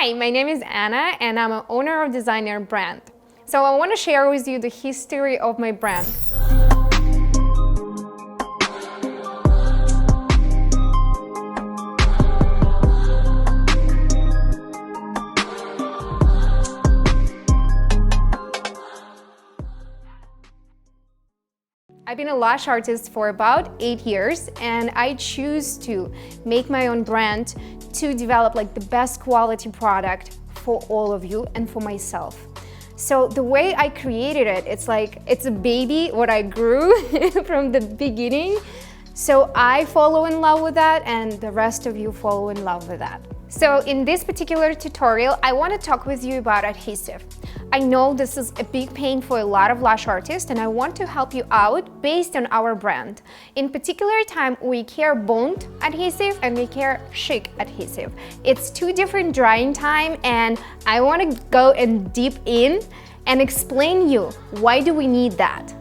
Hi, my name is Anna and I'm an owner of Designer Brand. So I want to share with you the history of my brand. I've been a lash artist for about 8 years and I choose to make my own brand to develop the best quality product for all of you and for myself. So the way I created it, it's a baby what I grew from the beginning. So I fall in love with that and the rest of you fall in love with that. So in this particular tutorial, I want to talk with you about adhesive. I know this is a big pain for a lot of lash artists and I want to help you out based on our brand. In particular time, we care bond adhesive and we care chic adhesive. It's two different drying time and I want to go and deep in and explain you why do we need that,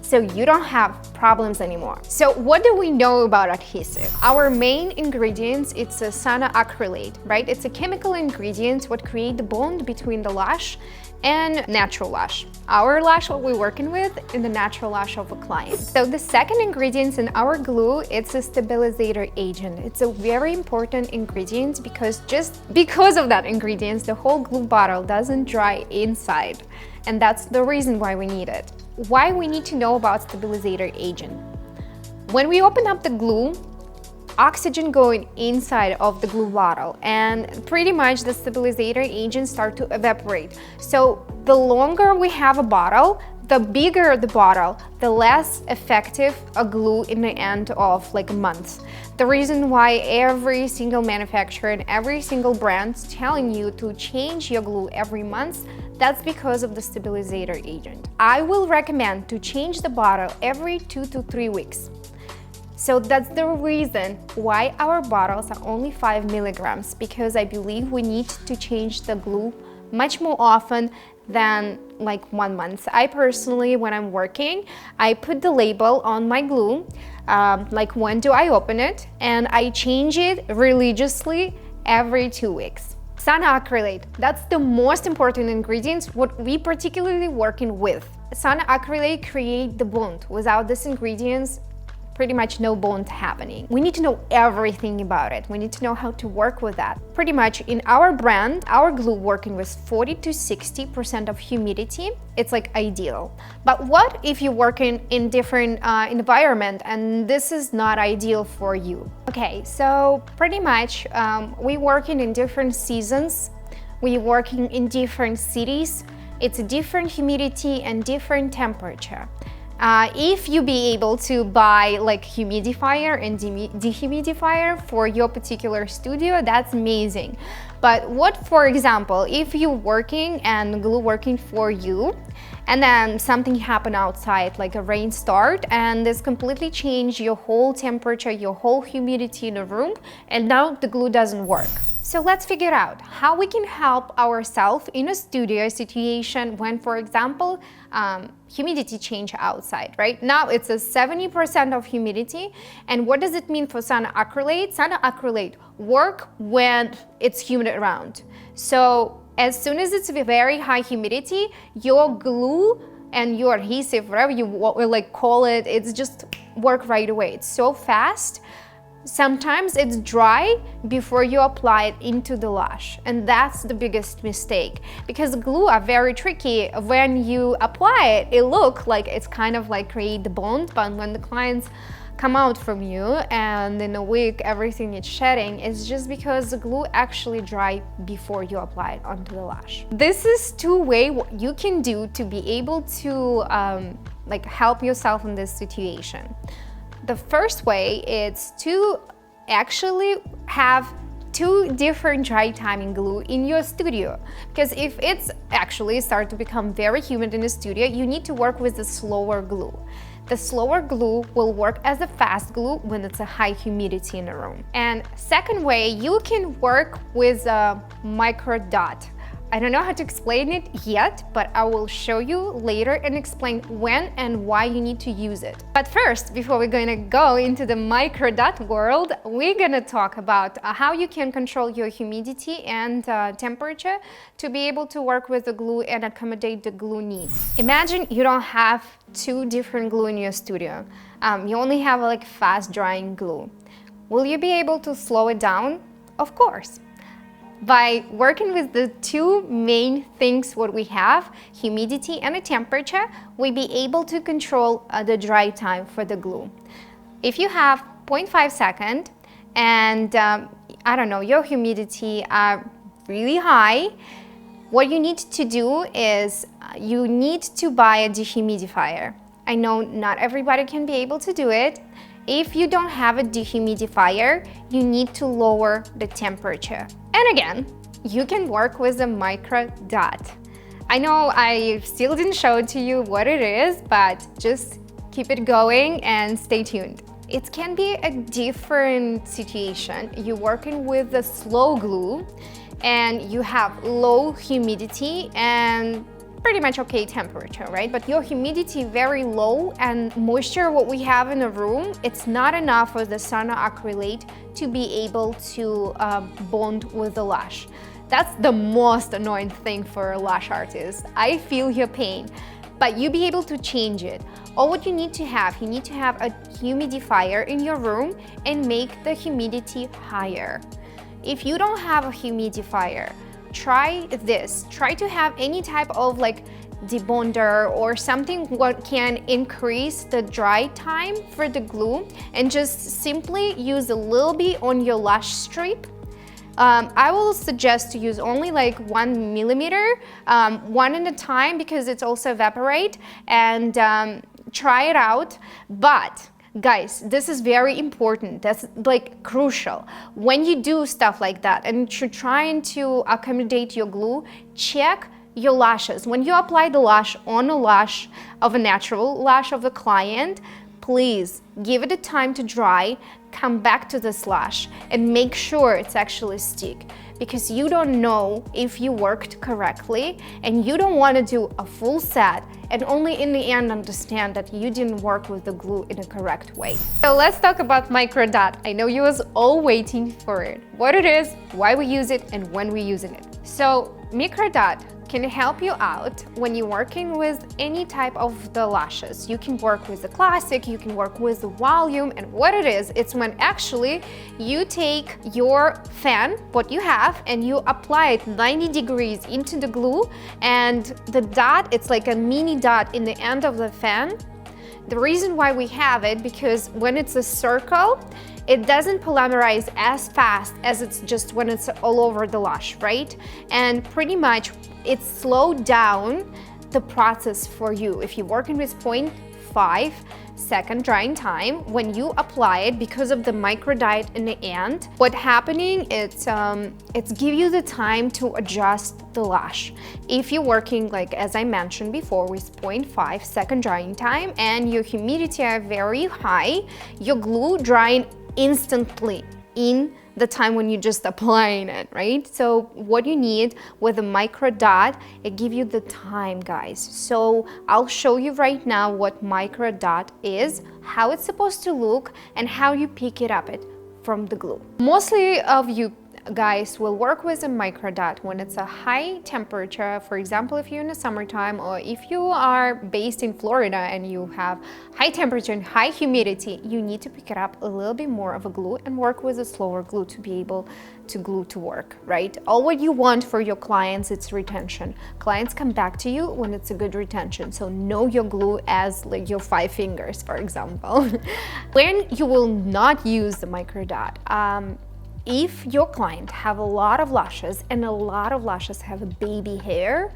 so you don't have problems anymore. So what do we know about adhesive? Our main ingredients, it's a cyanoacrylate, right? It's a chemical ingredient what create the bond between the lash and natural lash. Our lash what we're working with and the natural lash of a client. So the second ingredient in our glue, it's a stabilizer agent. It's a very important ingredient because just because of that ingredient, the whole glue bottle doesn't dry inside. And that's the reason why we need it. Why we need to know about stabilizer agent. When we open up the glue, oxygen going inside of the glue bottle and pretty much the stabilizer agents start to evaporate. So the longer we have a bottle, the bigger the bottle, the less effective a glue in the end of a month. The reason why every single manufacturer and every single brand is telling you to change your glue every month, that's because of the stabilizer agent. I will recommend to change the bottle every 2 to 3 weeks. So that's the reason why our bottles are only 5 milligrams, because I believe we need to change the glue much more often than 1 month. I personally, when I'm working, I put the label on my glue, when do I open it, and I change it religiously every 2 weeks. Cyanoacrylate, that's the most important ingredient what we particularly working with. Cyanoacrylate create the bond. Without this ingredients, pretty much no bond happening. We need to know everything about it. We need to know how to work with that. Pretty much in our brand, our glue working with 40 to 60% of humidity, it's ideal. But what if you're working in different environment and this is not ideal for you? Okay, so pretty much we working in different seasons. We working in different cities. It's a different humidity and different temperature. If you be able to buy humidifier and dehumidifier for your particular studio, that's amazing. But what, for example, if you're working and glue working for you and then something happen outside, like a rain start, and this completely change your whole temperature, your whole humidity in the room, and now the glue doesn't work. So let's figure out how we can help ourselves in a studio situation when, for example, humidity change outside, right? Now it's a 70% of humidity. And what does it mean for cyanoacrylate? Cyanoacrylate work when it's humid around. So as soon as it's very high humidity, your glue and your adhesive, whatever you call it, it's just work right away. It's so fast. Sometimes it's dry before you apply it into the lash, and that's the biggest mistake, because glue are very tricky. When you apply it, it looks like it's kind of create the bond, but when the clients come out from you and in a week everything is shedding, it's just because the glue actually dry before you apply it onto the lash. This is two ways what you can do to be able to help yourself in this situation. The first way is to actually have 2 different dry timing glue in your studio, because if it's actually start to become very humid in the studio, you need to work with the slower glue. The slower glue will work as a fast glue when it's a high humidity in the room. And second way, you can work with a micro dot. I don't know how to explain it yet, but I will show you later and explain when and why you need to use it. But first, before we're going to go into the microdot world, we're going to talk about how you can control your humidity and temperature to be able to work with the glue and accommodate the glue needs. Imagine you don't have two different glue in your studio. You only have like fast drying glue. Will you be able to slow it down? Of course. By working with the two main things what we have, humidity and the temperature, we'll be able to control the dry time for the glue. If you have 0.5 second and I don't know, your humidity are really high, what you need to do is you need to buy a dehumidifier. I know not everybody can be able to do it. If you don't have a dehumidifier, you need to lower the temperature. And again, you can work with a microdot. I know I still didn't show it to you what it is, but just keep it going and stay tuned. It can be a different situation. You're working with a slow glue and you have low humidity and pretty much okay temperature, right? But your humidity very low and moisture what we have in the room, it's not enough for the cyanoacrylate to be able to bond with the lash. That's the most annoying thing for a lash artist. I feel your pain, but you'll be able to change it. All what you need to have a humidifier in your room and make the humidity higher. If you don't have a humidifier, try this. Try to have any type of like debonder or something what can increase the dry time for the glue, and just simply use a little bit on your lash strip. I will suggest to use only like 1 millimeter, one at a time, because it's also evaporate, and try it out. But guys, this is very important. That's like crucial. When you do stuff like that and you're trying to accommodate your glue, check your lashes. When you apply the lash on a lash of a natural lash of the client, please give it a time to dry, come back to this lash and make sure it's actually stick, because you don't know if you worked correctly and you don't want to do a full set and only in the end understand that you didn't work with the glue in a correct way. So let's talk about microdot. I know you was all waiting for it. What it is, why we use it, and when we're using it. So microdot can help you out when you're working with any type of the lashes. You can work with the classic, you can work with the volume, and what it is, it's when actually you take your fan, what you have, and you apply it 90 degrees into the glue, and the dot, it's like a mini dot in the end of the fan. The reason why we have it, because when it's a circle, it doesn't polymerize as fast as it's just when it's all over the lash, right? And pretty much it slowed down the process for you. If you're working with 0.5 second drying time, when you apply it, because of the microdot in the end, what happening, it's give you the time to adjust the lash. If you're working, like as I mentioned before, with 0.5 second drying time and your humidity are very high, your glue drying instantly in the time when you're just applying it, right? So what you need with a microdot, it gives you the time, guys. So I'll show you right now what microdot is, how it's supposed to look, and how you pick it up from the glue. Mostly of you guys will work with a microdot when it's a high temperature. For example, if you're in the summertime, or if you are based in Florida and you have high temperature and high humidity, you need to pick it up a little bit more of a glue and work with a slower glue to be able to glue to work, right? All what you want for your clients, it's retention. Clients come back to you when it's a good retention. So know your glue as like your 5 fingers, for example. When you will not use the microdot, if your client have a lot of lashes and a lot of lashes have a baby hair,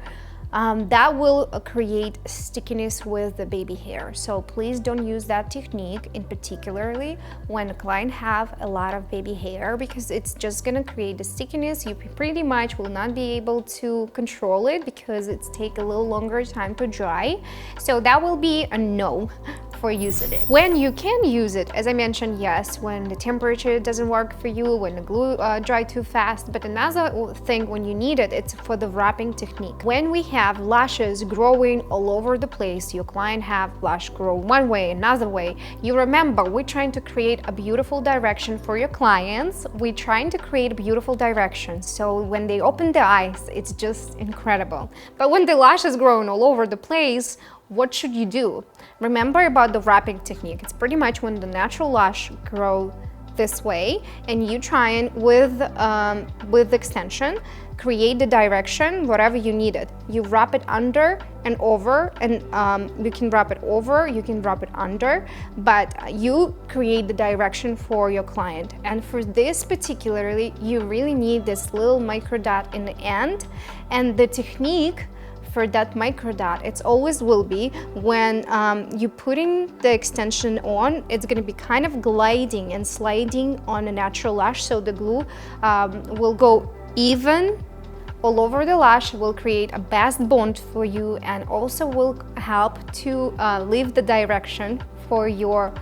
that will create stickiness with the baby hair. So please don't use that technique, in particularly when a client have a lot of baby hair, because it's just gonna create the stickiness. You pretty much will not be able to control it because it's take a little longer time to dry. So that will be a no before using it. When you can use it, as I mentioned, yes, when the temperature doesn't work for you, when the glue dry too fast. But another thing when you need it, it's for the wrapping technique. When we have lashes growing all over the place, your client have lash grow one way, another way, you remember we're trying to create a beautiful direction for your clients. We're trying to create a beautiful direction. So when they open their eyes, it's just incredible. But when the lash is growing all over the place, what should you do? Remember about the wrapping technique. It's pretty much when the natural lash grow this way and you try and with extension create the direction whatever you need it. You wrap it under and over, and you can wrap it over, you can wrap it under, but you create the direction for your client. And for this particularly, you really need this little micro dot in the end, and the technique for that micro dot, it's always will be when you're putting the extension on, it's going to be kind of gliding and sliding on a natural lash, so the glue will go even all over the lash, will create a best bond for you, and also will help to leave the direction for your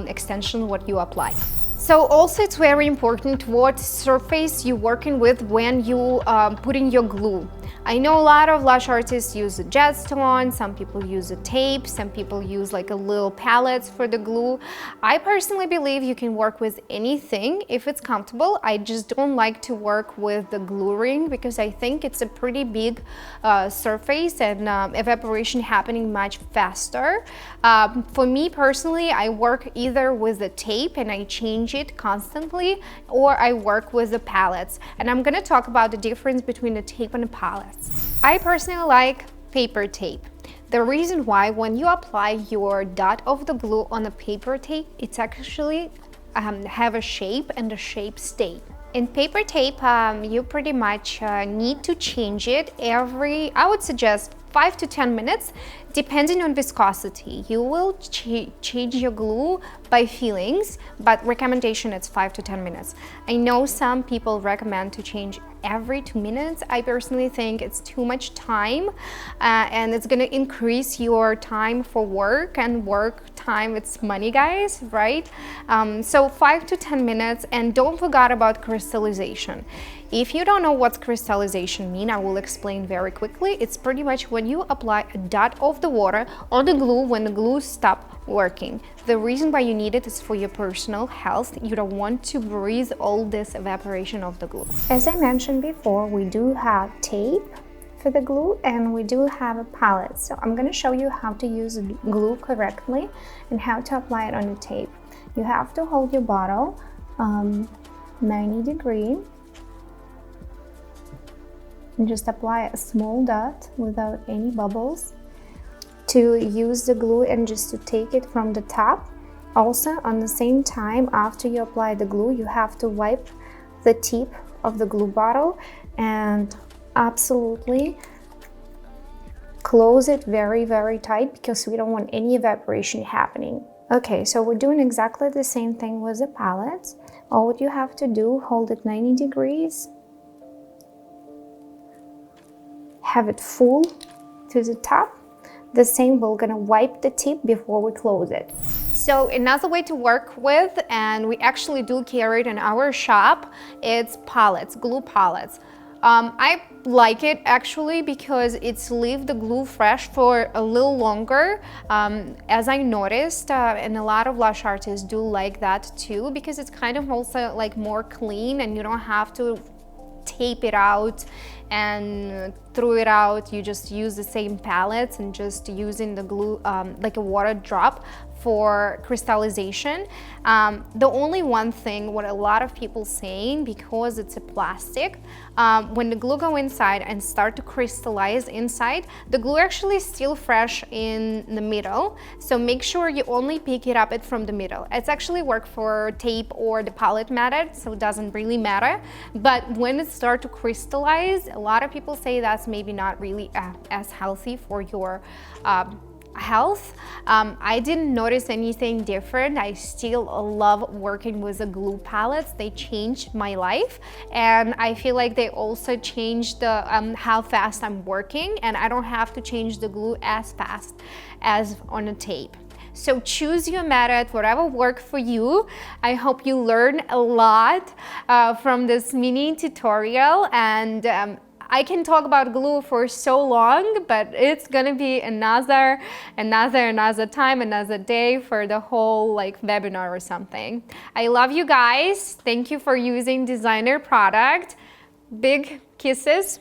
extension what you apply. So also it's very important what surface you're working with when you putting your glue. I know a lot of lash artists use a jetstone, some people use a tape, some people use like a little pallets for the glue. I personally believe you can work with anything if it's comfortable. I just don't like to work with the glue ring because I think it's a pretty big surface and evaporation happening much faster. For me personally, I work either with the tape and I change it constantly, or I work with the pallets. And I'm gonna talk about the difference between the tape and the pallets. I personally like paper tape. The reason why, when you apply your dot of the glue on a paper tape, it's actually have a shape and the shape stay. In paper tape, you pretty much need to change it every, I would suggest 5 to 10 minutes, depending on viscosity. You will change your glue by feelings, but recommendation is 5 to 10 minutes. I know some people recommend to change every 2 minutes. I personally think it's too much time and it's gonna increase your time for work, and work time, it's money, guys, right? So 5 to 10 minutes, and don't forget about crystallization. If you don't know what crystallization means, I will explain very quickly. It's pretty much when you apply a dot of the water on the glue when the glue stops working. The reason why you need it is for your personal health. You don't want to breathe all this evaporation of the glue. As I mentioned before, we do have tape for the glue and we do have a palette. So I'm going to show you how to use glue correctly and how to apply it on the tape. You have to hold your bottle 90 degrees and just apply a small dot without any bubbles to use the glue and just to take it from the top. Also, on the same time, after you apply the glue, you have to wipe the tip of the glue bottle and absolutely close it very, very tight because we don't want any evaporation happening. Okay, so we're doing exactly the same thing with the palettes. All you have to do, hold it 90 degrees, have it full to the top. The same, we're gonna wipe the tip before we close it. So another way to work with, and we actually do carry it in our shop, it's palettes, glue palettes. I like it actually because it's leave the glue fresh for a little longer. As I noticed, and a lot of lash artists do like that too, because it's kind of also like more clean and you don't have to tape it out and throw it out. You just use the same palettes and just using the glue like a water drop for crystallization. The only one thing what a lot of people saying, because it's a plastic, when the glue go inside and start to crystallize inside, the glue actually is still fresh in the middle, so make sure you only pick it up from the middle. It's actually work for tape or the palette method, so it doesn't really matter. But when it start to crystallize, a lot of people say that's maybe not really as healthy for your health. I didn't notice anything different. I still love working with the glue palettes. They changed my life, and I feel like they also changed the how fast I'm working, and I don't have to change the glue as fast as on a tape. So choose your method, whatever works for you. I hope you learn a lot from this mini tutorial, and I can talk about glue for so long, but it's gonna be another time, another day for the whole like webinar or something. I love you guys. Thank you for using designer product. Big kisses.